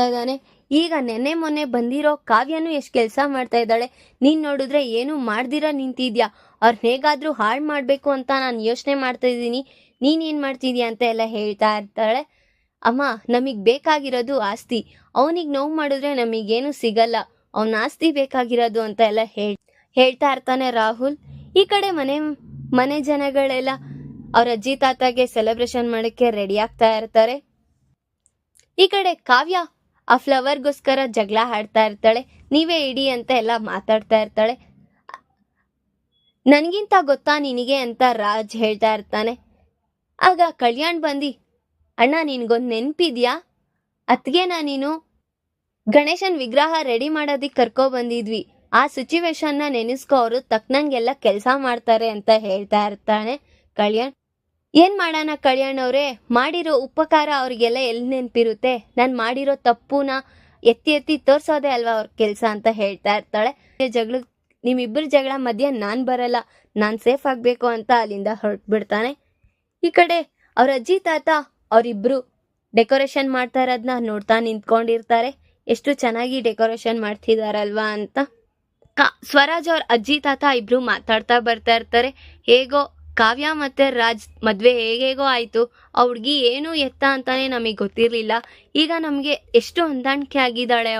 ಇದ್ದಾನೆ, ಈಗ ನೆನ್ನೆ ಮೊನ್ನೆ ಬಂದಿರೋ ಕಾವ್ಯನೂ ಎಷ್ಟು ಕೆಲಸ ಮಾಡ್ತಾ ಇದ್ದಾಳೆ, ನೀನ್ ನೋಡಿದ್ರೆ ಏನು ಮಾಡ್ದಿರಾ ನಿಂತಿದ್ಯಾ, ಅವ್ರನ್ನ ಹೇಗಾದ್ರೂ ಹಾಳು ಮಾಡ್ಬೇಕು ಅಂತ ನಾನು ಯೋಚನೆ ಮಾಡ್ತಾ ಇದ್ದೀನಿ, ನೀನೇನ್ ಮಾಡ್ತಿದ್ಯಾ ಅಂತ ಎಲ್ಲ ಹೇಳ್ತಾ ಇರ್ತಾಳೆ. ಅಮ್ಮ, ನಮಗ್ ಬೇಕಾಗಿರೋದು ಆಸ್ತಿ, ಅವನಿಗೆ ನೋವು ಮಾಡಿದ್ರೆ ನಮಗೇನು ಸಿಗಲ್ಲ, ಅವನ ಆಸ್ತಿ ಬೇಕಾಗಿರೋದು ಅಂತ ಎಲ್ಲ ಹೇಳ್ತಾ ಇರ್ತಾನೆ ರಾಹುಲ್. ಈ ಕಡೆ ಮನೆ ಜನಗಳೆಲ್ಲ ಅವ್ರ ಅಜ್ಜಿ ತಾತಾಗೆ ಸೆಲೆಬ್ರೇಷನ್ ಮಾಡಕ್ಕೆ ರೆಡಿ ಆಗ್ತಾ ಇರ್ತಾರೆ. ಈ ಕಡೆ ಕಾವ್ಯ ಆ ಫ್ಲವರ್ಗೋಸ್ಕರ ಜಗಳ ಆಡ್ತಾ ಇರ್ತಾಳೆ. ನೀವೇ ಇಡಿ ಅಂತ ಎಲ್ಲ ಮಾತಾಡ್ತಾ ಇರ್ತಾಳೆ. ನನಗಿಂತ ಗೊತ್ತಾ ನಿನಗೆ ಅಂತ ರಾಜ್ ಹೇಳ್ತಾ ಇರ್ತಾನೆ. ಆಗ ಕಲ್ಯಾಣ್ ಬಂದು, ಅಣ್ಣ ನಿನ್ಗೊಂದು ನೆನಪಿದ್ಯಾ, ಅತ್ಗೆನ ನೀನು ಗಣೇಶನ್ ವಿಗ್ರಹ ರೆಡಿ ಮಾಡೋದಿಕ್ಕೆ ಕರ್ಕೊ ಬಂದಿದ್ವಿ, ಆ ಸಿಚುವೇಶನ್ನ ನೆನೆಸ್ಕೊ, ಅವರು ತಕ್ಕನಂಗೆಲ್ಲ ಕೆಲಸ ಮಾಡ್ತಾರೆ ಅಂತ ಹೇಳ್ತಾ ಇರ್ತಾನೆ ಕಲ್ಯಾಣ್. ಏನ್ ಮಾಡೋಣ ಕಲ್ಯಾಣ್ ಅವರೇ, ಮಾಡಿರೋ ಉಪಕಾರ ಅವ್ರಿಗೆಲ್ಲ ಎಲ್ಲಿ ನೆನಪಿರುತ್ತೆ, ನಾನು ಮಾಡಿರೋ ತಪ್ಪುನ ಎತ್ತಿ ಎತ್ತಿ ತೋರ್ಸೋದೇ ಅಲ್ವಾ ಅವ್ರ ಕೆಲಸ ಅಂತ ಹೇಳ್ತಾ ಇರ್ತಾಳೆ. ನಿಮ್ಮಿಬ್ಬರ ಜಗಳ ಮಧ್ಯೆ ನಾನು ಬರಲ್ಲ, ನಾನು ಸೇಫ್ ಆಗಬೇಕು ಅಂತ ಅಲ್ಲಿಂದ ಹೊರಟ್ಬಿಡ್ತಾನೆ. ಈ ಕಡೆ ಅವ್ರ ಅಜ್ಜಿ ತಾತ ಅವರಿಬ್ರು ಡೆಕೋರೇಷನ್ ಮಾಡ್ತಾ ಇರೋದನ್ನ ನೋಡ್ತಾ ನಿಂತ್ಕೊಂಡಿರ್ತಾರೆ. ಎಷ್ಟು ಚೆನ್ನಾಗಿ ಡೆಕೋರೇಷನ್ ಮಾಡ್ತಿದಾರಲ್ವಾ ಅಂತ. ಸ್ವರಾಜ್ ಅವ್ರ ಅಜ್ಜಿ ತಾತ ಇಬ್ರು ಮಾತಾಡ್ತಾ ಬರ್ತಾ ಇರ್ತಾರೆ. ಹೇಗೋ ಕಾವ್ಯ ಮತ್ತೆ ರಾಜ್ ಮದ್ವೆ ಹೇಗೇಗೋ ಆಯ್ತು, ಆ ಹುಡ್ಗಿ ಏನು ಎತ್ತ ಅಂತಾನೆ ನಮಗೆ ಗೊತ್ತಿರ್ಲಿಲ್ಲ, ಈಗ ನಮಗೆ ಎಷ್ಟು ಹೊಂದಾಣಿಕೆ ಆಗಿದ್ದಾಳೆ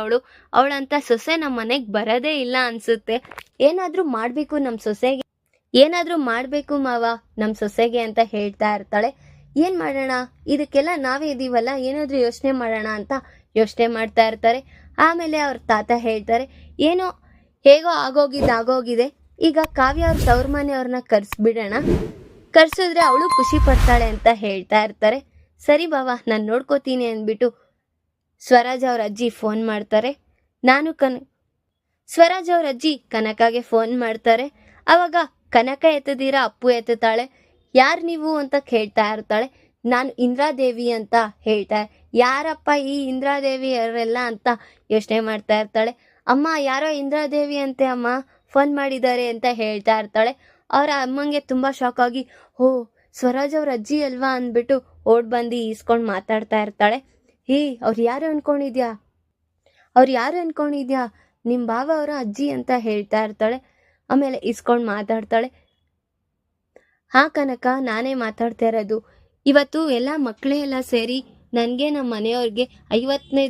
ಅವಳಂತ ಸೊಸೆ ನಮ್ಮ ಮನೆಗೆ ಬರೋದೇ ಇಲ್ಲ ಅನ್ಸುತ್ತೆ. ಏನಾದ್ರೂ ಮಾಡ್ಬೇಕು ನಮ್ಮ ಸೊಸೆಗೆ, ಏನಾದ್ರೂ ಮಾಡ್ಬೇಕು ಮಾವ ನಮ್ಮ ಸೊಸೆಗೆ ಅಂತ ಹೇಳ್ತಾ ಇರ್ತಾಳೆ. ಏನ್ ಮಾಡೋಣ, ಇದಕ್ಕೆಲ್ಲ ನಾವೇ ಇದೀವಲ್ಲ, ಏನಾದ್ರೂ ಯೋಚನೆ ಮಾಡೋಣ ಅಂತ ಯೋಚನೆ ಮಾಡ್ತಾ ಇರ್ತಾರೆ. ಆಮೇಲೆ ಅವ್ರ ತಾತ ಹೇಳ್ತಾರೆ, ಏನೋ ಹೇಗೋ ಆಗೋಗಿದೆ, ಈಗ ಕಾವ್ಯ ಅವ್ರ ತವ್ರ ಮನೆಯವ್ರನ್ನ ಕರ್ಸ್ಬಿಡೋಣ, ಕರ್ಸಿದ್ರೆ ಅವಳು ಖುಷಿ ಪಡ್ತಾಳೆ ಅಂತ ಹೇಳ್ತಾ ಇರ್ತಾರೆ. ಸರಿ ಬಾವ ನಾನು ನೋಡ್ಕೋತೀನಿ ಅಂದ್ಬಿಟ್ಟು ಸ್ವರಾಜ್ ಅವ್ರ ಅಜ್ಜಿ ಫೋನ್ ಮಾಡ್ತಾರೆ. ಸ್ವರಾಜ್ ಅವ್ರ ಅಜ್ಜಿ ಕನಕಾಗೆ ಫೋನ್ ಮಾಡ್ತಾರೆ. ಅವಾಗ ಕನಕ ಎತ್ತದಿರಾ ಅಪ್ಪು ಎತ್ತುತ್ತಾಳೆ. ಯಾರು ನೀವು ಅಂತ ಕೇಳ್ತಾ ಇರ್ತಾಳೆ. ನಾನು ಇಂದ್ರಾದೇವಿ ಅಂತ ಹೇಳ್ತಾ, ಯಾರಪ್ಪ ಈ ಇಂದ್ರಾದೇವಿ ಅವರೆಲ್ಲ ಅಂತ ಯೋಚನೆ ಮಾಡ್ತಾ ಇರ್ತಾಳೆ. ಅಮ್ಮ ಯಾರೋ ಇಂದ್ರಾದೇವಿ ಅಂತೆ ಅಮ್ಮ ಫೋನ್ ಮಾಡಿದ್ದಾರೆ ಅಂತ ಹೇಳ್ತಾ ಇರ್ತಾಳೆ. ಅವರ ಅಮ್ಮಂಗೆ ತುಂಬ ಶಾಕ್ ಆಗಿ, ಓ ಸ್ವರಾಜ್ ಅವ್ರ ಅಜ್ಜಿ ಅಲ್ವಾ ಅಂದ್ಬಿಟ್ಟು ಓಡ್ ಬಂದು ಈಸ್ಕೊಂಡು ಮಾತಾಡ್ತಾ ಇರ್ತಾಳೆ. ಅವ್ರು ಯಾರು ಅನ್ಕೊಂಡಿದ್ಯಾ, ನಿಮ್ಮ ಬಾವ ಅವರ ಅಜ್ಜಿ ಅಂತ ಹೇಳ್ತಾ ಇರ್ತಾಳೆ. ಆಮೇಲೆ ಇಸ್ಕೊಂಡು ಮಾತಾಡ್ತಾಳೆ. ಹಾ ಕನಕ, ನಾನೇ ಮಾತಾಡ್ತಾ ಇರೋದು. ಇವತ್ತು ಎಲ್ಲ ಮಕ್ಕಳೇ ಎಲ್ಲ ಸೇರಿ ನನಗೆ ನಮ್ಮ ಮನೆಯವ್ರಿಗೆ 50ನೇ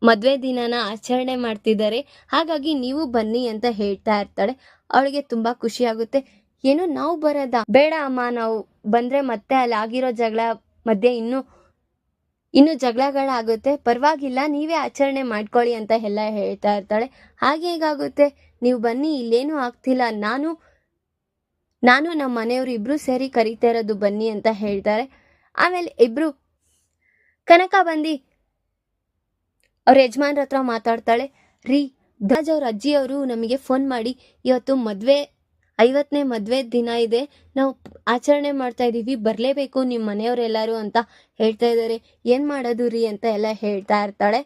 ಮದುವೆ ದಿನನ ಆಚರಣೆ ಮಾಡ್ತಿದ್ದಾರೆ, ಹಾಗಾಗಿ ನೀವು ಬನ್ನಿ ಅಂತ ಹೇಳ್ತಾ ಇರ್ತಾಳೆ. ಅವಳಿಗೆ ತುಂಬ ಖುಷಿ ಆಗುತ್ತೆ. ಏನು ನಾವು ಬರೋದಾ? ಬೇಡ ಅಮ್ಮ, ನಾವು ಬಂದರೆ ಮತ್ತೆ ಅಲ್ಲಿ ಆಗಿರೋ ಜಗಳ ಮಧ್ಯೆ ಇನ್ನೂ ಜಗಳಗಳಾಗುತ್ತೆ, ಪರವಾಗಿಲ್ಲ ನೀವೇ ಆಚರಣೆ ಮಾಡ್ಕೊಳ್ಳಿ ಅಂತ ಎಲ್ಲ ಹೇಳ್ತಾ ಇರ್ತಾಳೆ. ಹಾಗೆ ಹೇಗಾಗುತ್ತೆ, ನೀವು ಬನ್ನಿ, ಇಲ್ಲೇನೂ ಆಗ್ತಿಲ್ಲ, ನಾನು ನಮ್ಮ ಮನೆಯವರು ಇಬ್ರು ಸೇರಿ ಕರೀತಾ ಇರೋದು ಬನ್ನಿ ಅಂತ ಹೇಳ್ತಾರೆ. ಆಮೇಲೆ ಇಬ್ರು ಕನಕ ಬಂದು ಅವ್ರ ಯಜಮಾನ್ರ ಹತ್ರ ಮಾತಾಡ್ತಾಳೆ. ರಾಜ್ ಅವ್ರ ಅಜ್ಜಿಯವರು ನಮಗೆ ಫೋನ್ ಮಾಡಿ, ಇವತ್ತು 50ನೇ ಮದುವೆ ದಿನ ಇದೆ, ನಾವು ಆಚರಣೆ ಮಾಡ್ತಾ ಇದ್ದೀವಿ, ಬರಲೇಬೇಕು ನಿಮ್ಮ ಮನೆಯವರೆಲ್ಲರೂ ಅಂತ ಹೇಳ್ತಾ ಇದ್ದಾರೆ, ಏನು ಮಾಡೋದು ರೀ ಅಂತ ಎಲ್ಲ ಹೇಳ್ತಾ ಇರ್ತಾಳೆ.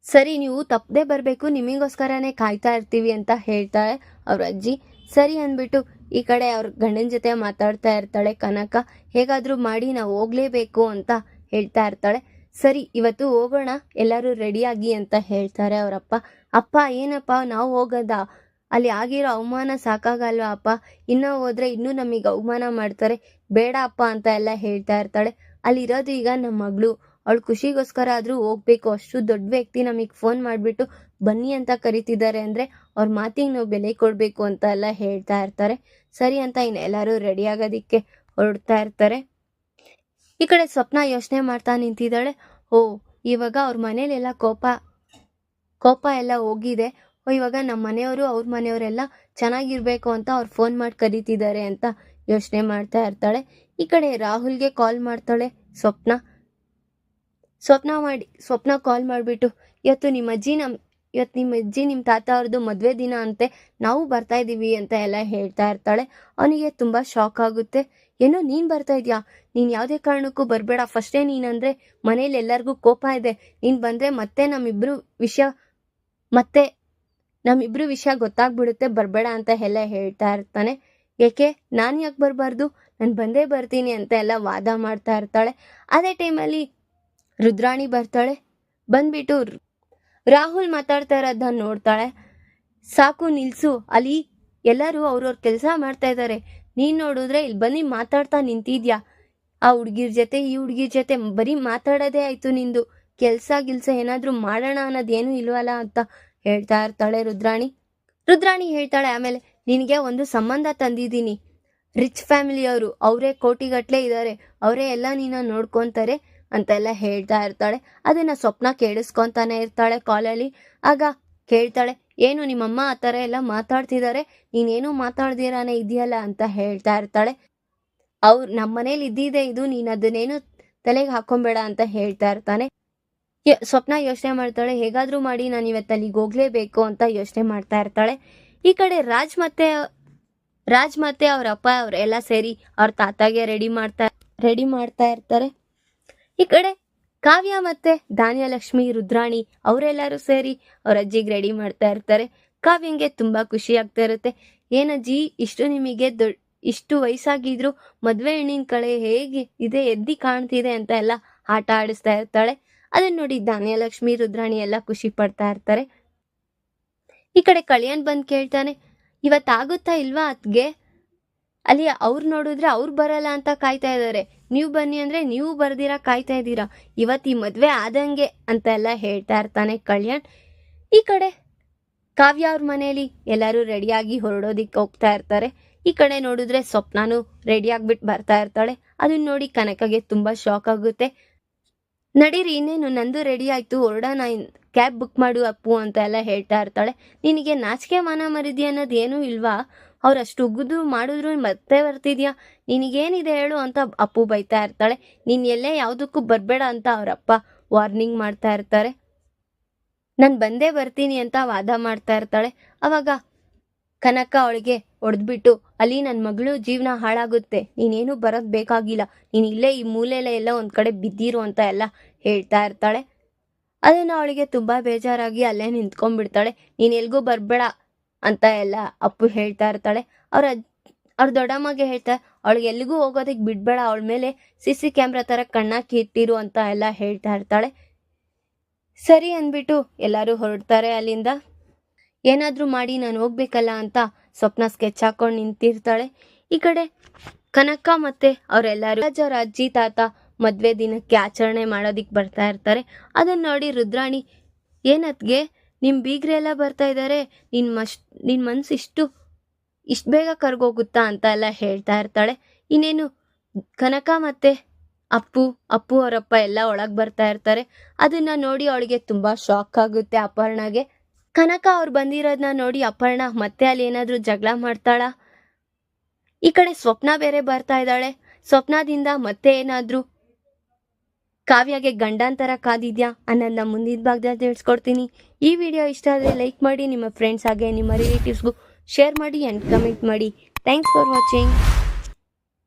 ಸರಿ ನೀವು ತಪ್ಪದೆ ಬರಬೇಕು, ನಿಮಗೋಸ್ಕರನೇ ಕಾಯ್ತಾ ಇರ್ತೀವಿ ಅಂತ ಹೇಳ್ತಾಳೆ ಅವ್ರ ಅಜ್ಜಿ. ಸರಿ ಅಂದ್ಬಿಟ್ಟು ಈ ಕಡೆ ಅವ್ರ ಗಂಡನ ಜೊತೆ ಮಾತಾಡ್ತಾ ಇರ್ತಾಳೆ ಕನಕ. ಹೇಗಾದರೂ ಮಾಡಿ ನಾವು ಹೋಗ್ಲೇಬೇಕು ಅಂತ ಹೇಳ್ತಾ ಇರ್ತಾಳೆ. ಸರಿ ಇವತ್ತು ಹೋಗೋಣ, ಎಲ್ಲರೂ ರೆಡಿಯಾಗಿ ಅಂತ ಹೇಳ್ತಾರೆ ಅವರಪ್ಪ. ಅಪ್ಪ ಏನಪ್ಪ ನಾವು ಹೋಗೋದಾ, ಅಲ್ಲಿ ಆಗಿರೋ ಅವಮಾನ ಸಾಕಾಗಲ್ವಾ ಅಪ್ಪ, ಇನ್ನೂ ಹೋದ್ರೆ ಇನ್ನೂ ನಮಗೆ ಅವಮಾನ ಮಾಡ್ತಾರೆ, ಬೇಡ ಅಪ್ಪ ಅಂತ ಎಲ್ಲ ಹೇಳ್ತಾ ಇರ್ತಾಳೆ. ಅಲ್ಲಿರೋದು ಈಗ ನಮ್ಮ ಮಗಳು, ಅವಳು ಖುಷಿಗೋಸ್ಕರ ಆದರೂ ಹೋಗ್ಬೇಕು, ಅಷ್ಟು ದೊಡ್ಡ ವ್ಯಕ್ತಿ ನಮಗೆ ಫೋನ್ ಮಾಡಿಬಿಟ್ಟು ಬನ್ನಿ ಅಂತ ಕರಿತಿದ್ದಾರೆ ಅಂದರೆ ಅವ್ರ ಮಾತಿಗೆ ನಾವು ಬೆಲೆ ಕೊಡಬೇಕು ಅಂತ ಎಲ್ಲ ಹೇಳ್ತಾ ಇರ್ತಾರೆ. ಸರಿ ಅಂತ ಇನ್ನೆಲ್ಲರೂ ರೆಡಿ ಆಗೋದಿಕ್ಕೆ ಹೊರಡ್ತಾ ಇರ್ತಾರೆ. ಈ ಕಡೆ ಸ್ವಪ್ನ ಯೋಚನೆ ಮಾಡ್ತಾ ನಿಂತಿದ್ದಾಳೆ. ಇವಾಗ ಅವ್ರ ಮನೇಲೆಲ್ಲ ಕೋಪ ಎಲ್ಲ ಹೋಗಿದೆ, ಇವಾಗ ನಮ್ಮ ಮನೆಯವರು ಅವ್ರ ಮನೆಯವರೆಲ್ಲ ಚೆನ್ನಾಗಿರ್ಬೇಕು ಅಂತ ಅವ್ರು ಫೋನ್ ಮಾಡಿ ಕರೀತಿದ್ದಾರೆ ಅಂತ ಯೋಚನೆ ಮಾಡ್ತಾ ಇರ್ತಾಳೆ. ಈ ಕಡೆ ರಾಹುಲ್ಗೆ ಕಾಲ್ ಮಾಡ್ತಾಳೆ ಸ್ವಪ್ನ ಕಾಲ್ ಮಾಡಿಬಿಟ್ಟು, ಇವತ್ತು ನಿಮ್ಮ ಅಜ್ಜಿ ನಿಮ್ಮ ತಾತ ಅವ್ರದ್ದು ಮದುವೆ ದಿನ ಅಂತೆ, ನಾವು ಬರ್ತಾ ಇದ್ದೀವಿ ಅಂತ ಎಲ್ಲ ಹೇಳ್ತಾ ಇರ್ತಾಳೆ. ಅವನಿಗೆ ತುಂಬ ಶಾಕ್ ಆಗುತ್ತೆ. ಏನೋ ನೀನು ಬರ್ತಾ ಇದೆಯಾ, ನೀನು ಯಾವುದೇ ಕಾರಣಕ್ಕೂ ಬರಬೇಡ, ಫಸ್ಟೇ ನೀನಂದರೆ ಮನೇಲಿ ಎಲ್ಲರಿಗೂ ಕೋಪ ಇದೆ, ನೀನು ಬಂದರೆ ಮತ್ತೆ ನಮ್ಮಿಬ್ರು ವಿಷಯ ಗೊತ್ತಾಗ್ಬಿಡುತ್ತೆ, ಬರಬೇಡ ಅಂತ ಎಲ್ಲ ಹೇಳ್ತಾ ಇರ್ತಾನೆ. ಏಕೆ ನಾನು ಯಾಕೆ ಬರಬಾರ್ದು, ನಾನು ಬಂದೇ ಬರ್ತೀನಿ ಅಂತ ಎಲ್ಲ ವಾದ ಮಾಡ್ತಾ ಇರ್ತಾಳೆ. ಅದೇ ಟೈಮಲ್ಲಿ ರುದ್ರಾಣಿ ಬರ್ತಾಳೆ. ಬಂದ್ಬಿಟ್ಟು ರಾಹುಲ್ ಮಾತಾಡ್ತಾ ಇರೋದನ್ನ ನೋಡ್ತಾಳೆ. ಸಾಕು ನಿಲ್ಸು, ಅಲ್ಲಿ ಎಲ್ಲರೂ ಅವ್ರವ್ರ ಕೆಲಸ ಮಾಡ್ತಾ ಇದ್ದಾರೆ, ನೀನು ನೋಡಿದ್ರೆ ಇಲ್ಲಿ ಬನ್ನಿ ಮಾತಾಡ್ತಾ ನಿಂತಿದ್ಯಾ, ಆ ಹುಡುಗಿರ್ ಜೊತೆ ಈ ಹುಡುಗಿರ್ ಜೊತೆ ಬರೀ ಮಾತಾಡೋದೇ ಆಯ್ತು ನಿಂದು, ಕೆಲಸ ಏನಾದರೂ ಮಾಡೋಣ ಅನ್ನೋದೇನು ಇಲ್ವಲ್ಲ ಅಂತ ಹೇಳ್ತಾ ಇರ್ತಾಳೆ ರುದ್ರಾಣಿ ಹೇಳ್ತಾಳೆ. ಆಮೇಲೆ ನಿನಗೆ ಒಂದು ಸಂಬಂಧ ತಂದಿದ್ದೀನಿ, ರಿಚ್ ಫ್ಯಾಮಿಲಿಯವರು, ಅವರೇ ಕೋಟಿಗಟ್ಟಲೆ ಇದ್ದಾರೆ, ಅವರೇ ಎಲ್ಲ ನೀನ ನೋಡ್ಕೊತಾರೆ, ಅಂತೆಲ್ಲ ಹೇಳ್ತಾ ಇರ್ತಾಳೆ. ಅದನ್ನ ಸ್ವಪ್ನ ಕೇಳಿಸ್ಕೊಂತಾನೆ ಇರ್ತಾಳೆ ಕಾಲಲ್ಲಿ. ಆಗ ಕೇಳ್ತಾಳೆ, ಏನು ನಿಮ್ಮಮ್ಮ ಆ ಥರ ಎಲ್ಲ ಮಾತಾಡ್ತಿದ್ದಾರೆ, ನೀನೇನು ಮಾತಾಡ್ದಿರಾನೆ ಇದೆಯಲ್ಲ ಅಂತ ಹೇಳ್ತಾ ಇರ್ತಾಳೆ. ನಮ್ಮನೇಲಿ ಇದ್ದಿದೆ ಇದು, ನೀನ್ ಅದನ್ನೇನು ತಲೆಗೆ ಹಾಕೊಂಬೇಡ ಅಂತ ಹೇಳ್ತಾ ಇರ್ತಾನೆ. ಸ್ವಪ್ನ ಯೋಚನೆ ಮಾಡ್ತಾಳೆ, ಹೇಗಾದ್ರೂ ಮಾಡಿ ನಾನು ಇವತ್ತು ಅಲ್ಲಿಗೆ ಹೋಗ್ಲೇಬೇಕು ಅಂತ ಯೋಚನೆ ಮಾಡ್ತಾ ಇರ್ತಾಳೆ. ಈ ಕಡೆ ರಾಜ್ ಮತ್ತೆ ಅವ್ರ ಅಪ್ಪ ಅವರೆಲ್ಲ ಸೇರಿ ಅವ್ರ ತಾತಾಗೆ ರೆಡಿ ಮಾಡ್ತಾ ಇರ್ತಾರೆ. ಈ ಕಡೆ ಕಾವ್ಯ ಮತ್ತೆ ಧಾನ್ಯಲಕ್ಷ್ಮಿ, ರುದ್ರಾಣಿ ಅವರೆಲ್ಲರೂ ಸೇರಿ ಅವ್ರ ಅಜ್ಜಿಗೆ ರೆಡಿ ಮಾಡ್ತಾ ಇರ್ತಾರೆ. ಕಾವ್ಯಂಗೆ ತುಂಬಾ ಖುಷಿ ಆಗ್ತಾ ಇರುತ್ತೆ. ಏನಜ್ಜಿ, ನಿಮಗೆ ಇಷ್ಟು ವಯಸ್ಸಾಗಿದ್ರು ಮದ್ವೆ ಹೆಣ್ಣಿನ ಕಳೆ ಹೇಗೆ ಇದೆ, ಎದ್ದಿ ಕಾಣ್ತಿದೆ ಅಂತ ಎಲ್ಲ ಆಟ ಆಡಿಸ್ತಾ ಇರ್ತಾಳೆ. ಅದನ್ನ ನೋಡಿ ಧಾನ್ಯಲಕ್ಷ್ಮಿ, ರುದ್ರಾಣಿ ಎಲ್ಲ ಖುಷಿ ಪಡ್ತಾ ಇರ್ತಾರೆ. ಈ ಕಡೆ ಕಲ್ಯಾಣ್ ಬಂದ್ ಕೇಳ್ತಾನೆ, ಇವತ್ತಾಗುತ್ತಾ ಇಲ್ವಾ ಅತ್ಗೆ? ಅಲ್ಲಿ ಅವ್ರು ನೋಡಿದ್ರೆ ಅವ್ರು ಬರಲ್ಲ ಅಂತ ಕಾಯ್ತಾ ಇದ್ದಾರೆ, ನೀವು ಬನ್ನಿ ಅಂದ್ರೆ ನೀವು ಬರ್ದಿರಾ ಕಾಯ್ತಾ ಇದ್ದೀರಾ, ಇವತ್ತು ಈ ಮದ್ವೆ ಆದಂಗೆ ಅಂತ ಎಲ್ಲ ಹೇಳ್ತಾ ಇರ್ತಾನೆ ಕಲ್ಯಾಣ್. ಈ ಕಡೆ ಕಾವ್ಯ ಅವ್ರ ಮನೇಲಿ ಎಲ್ಲರೂ ರೆಡಿಯಾಗಿ ಹೊರಡೋದಿಕ್ಕೆ ಹೋಗ್ತಾ ಇರ್ತಾರೆ. ಈ ಕಡೆ ನೋಡಿದ್ರೆ ಸ್ವಪ್ನಾನು ರೆಡಿ ಆಗ್ಬಿಟ್ಟು ಬರ್ತಾ ಇರ್ತಾಳೆ. ಅದನ್ನ ನೋಡಿ ಕನಕಗೆ ತುಂಬಾ ಶಾಕ್ ಆಗುತ್ತೆ. ನಡೀರಿ, ಇನ್ನೇನು ನಂದು ರೆಡಿ ಆಯ್ತು, ಹೊರಡೋಣ, ಕ್ಯಾಬ್ ಬುಕ್ ಮಾಡು ಅಪ್ಪು ಅಂತ ಎಲ್ಲ ಹೇಳ್ತಾ ಇರ್ತಾಳೆ. ನಿನಗೆ ನಾಚಿಕೆ ಮಾನ ಮರಿದಿ ಅನ್ನೋದು ಏನೂ ಇಲ್ವಾ? ಅವ್ರಷ್ಟು ಉಗಿದು ಮಾಡಿದ್ರು ಮತ್ತೆ ಬರ್ತಿದ್ಯಾ, ನಿನಗೇನಿದೆ ಹೇಳು ಅಂತ ಅಪ್ಪು ಬೈತಾ ಇರ್ತಾಳೆ. ನೀನ್ ಎಲ್ಲೇ ಯಾವುದಕ್ಕೂ ಬರಬೇಡ ಅಂತ ಅವರಪ್ಪ ವಾರ್ನಿಂಗ್ ಮಾಡ್ತಾ ಇರ್ತಾರೆ. ನಾನು ಬಂದೇ ಬರ್ತೀನಿ ಅಂತ ವಾದ ಮಾಡ್ತಾ ಇರ್ತಾಳೆ. ಅವಾಗ ಕನಕ ಅವಳಿಗೆ ಹೊಡೆದ್ಬಿಟ್ಟು, ಅಲ್ಲಿ ನನ್ನ ಮಗಳು ಜೀವನ ಹಾಳಾಗುತ್ತೆ, ನೀನೇನು ಬರೋದ್ ಬೇಕಾಗಿಲ್ಲ, ನೀನು ಇಲ್ಲೇ ಈ ಮೂಲೆಯಲ್ಲೇ ಎಲ್ಲ ಒಂದ್ ಕಡೆ ಬಿದ್ದಿರು ಅಂತ ಎಲ್ಲ ಹೇಳ್ತಾ ಇರ್ತಾಳೆ. ಅದನ್ನ ಅವಳಿಗೆ ತುಂಬಾ ಬೇಜಾರಾಗಿ ಅಲ್ಲೇ ನಿಂತ್ಕೊಂಡ್ಬಿಡ್ತಾಳೆ. ನೀನ್ ಎಲ್ಗೂ ಬರ್ಬೇಡ ಅಂತ ಎಲ್ಲ ಅಪ್ಪು ಹೇಳ್ತಾ ಇರ್ತಾಳೆ. ಅವ್ರ ದೊಡ್ಡಮ್ಮಗೆ ಹೇಳ್ತಾರೆ, ಅವಳಿಗೆ ಎಲ್ಲಿಗೂ ಹೋಗೋದಕ್ಕೆ ಬಿಡ್ಬೇಡ, ಅವಳ ಮೇಲೆ CC ಕ್ಯಾಮ್ರಾ ತರ ಕಣ್ಣಾಕಿ ಇಟ್ಟಿರು ಅಂತ ಎಲ್ಲ ಹೇಳ್ತಾ ಇರ್ತಾಳೆ. ಸರಿ ಅಂದ್ಬಿಟ್ಟು ಎಲ್ಲರೂ ಹೊರಡ್ತಾರೆ ಅಲ್ಲಿಂದ. ಏನಾದ್ರೂ ಮಾಡಿ ನಾನು ಹೋಗ್ಬೇಕಲ್ಲ ಅಂತ ಸ್ವಪ್ನ ಸ್ಕೆಚ್ ಹಾಕೊಂಡು ನಿಂತಿರ್ತಾಳೆ. ಈ ಕಡೆ ಕನಕ ಮತ್ತೆ ಅವರೆಲ್ಲರೂ ಅವ್ರ ಅಜ್ಜಿ ತಾತ ಮದ್ವೆ ದಿನಕ್ಕೆ ಆಚರಣೆ ಮಾಡೋದಿಕ್ ಬರ್ತಾ ಇರ್ತಾರೆ. ಅದನ್ನ ನೋಡಿ ರುದ್ರಾಣಿ, ಏನತ್ಗೆ ನಿಮ್ ಬೀಗ್ರೆಲ್ಲ ಬರ್ತಾ ಇದ್ದಾರೆ, ನಿನ್ ಮನ್ಸು ಇಷ್ಟು ಬೇಗ ಕರ್ಗೋಗುತ್ತಾ ಅಂತ ಎಲ್ಲ ಹೇಳ್ತಾ ಇರ್ತಾಳೆ. ಇನ್ನೇನು ಕನಕ ಮತ್ತೆ ಅಪ್ಪು ಅವರಪ್ಪ ಎಲ್ಲ ಒಳಗ್ ಬರ್ತಾ ಇರ್ತಾರೆ. ಅದನ್ನ ನೋಡಿ ಅವಳಿಗೆ ತುಂಬಾ ಶಾಕ್ ಆಗುತ್ತೆ ಅಪರ್ಣಗೆ. ಕನಕ ಅವ್ರು ಬಂದಿರೋದನ್ನ ನೋಡಿ ಅಪರ್ಣ ಮತ್ತೆ ಅಲ್ಲಿ ಏನಾದ್ರೂ ಜಗಳ ಮಾಡ್ತಾಳ? ಈ ಕಡೆ ಸ್ವಪ್ನ ಬೇರೆ ಬರ್ತಾ ಇದ್ದಾಳೆ. ಸ್ವಪ್ನದಿಂದ ಮತ್ತೆ ಏನಾದ್ರೂ ಕಾವ್ಯಗೆ ಗಂಡಾಂತರ ಕಾದಿದ್ಯಾ ಅನ್ನೋದನ್ನ ಮುಂದಿನ ಭಾಗದಲ್ಲಿ ತಿಳಿಸ್ಕೊಡ್ತೀನಿ. ಈ ವಿಡಿಯೋ ಇಷ್ಟ ಆದರೆ ಲೈಕ್ ಮಾಡಿ, ನಿಮ್ಮ ಫ್ರೆಂಡ್ಸ್ ಹಾಗೆ ನಿಮ್ಮ ರಿಲೇಟಿವ್ಸ್ಗೂ ಶೇರ್ ಮಾಡಿ ಆ್ಯಂಡ್ ಕಮೆಂಟ್ ಮಾಡಿ. Thanks for watching.